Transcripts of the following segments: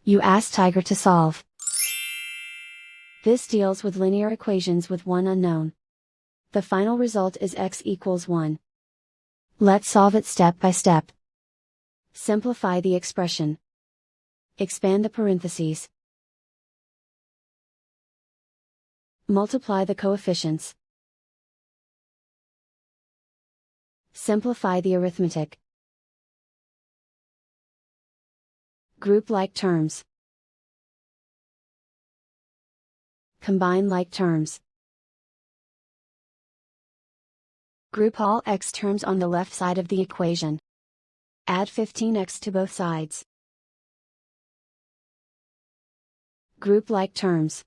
You ask Tiger to solve. This deals with linear equations with one unknown. The final result is x equals 1. Let's solve it step by step. Simplify the expression. Expand the parentheses. Multiply the coefficients. Simplify the arithmetic. Group like terms. Combine like terms. Group all x terms on the left side of the equation. Add 15x to both sides. Group like terms.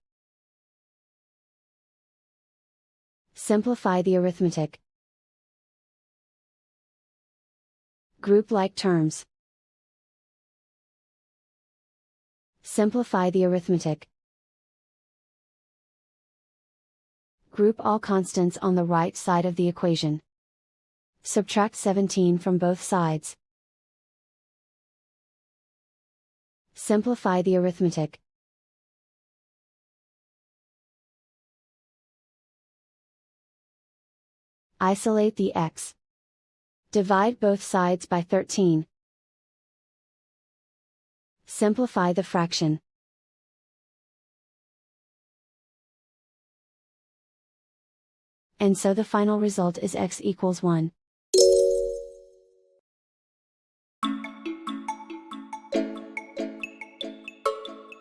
Simplify the arithmetic. Group like terms. Simplify the arithmetic. Group all constants on the right side of the equation. Subtract 17 from both sides. Simplify the arithmetic. Isolate the x. Divide both sides by 13. Simplify the fraction. And so the final result is x equals 1.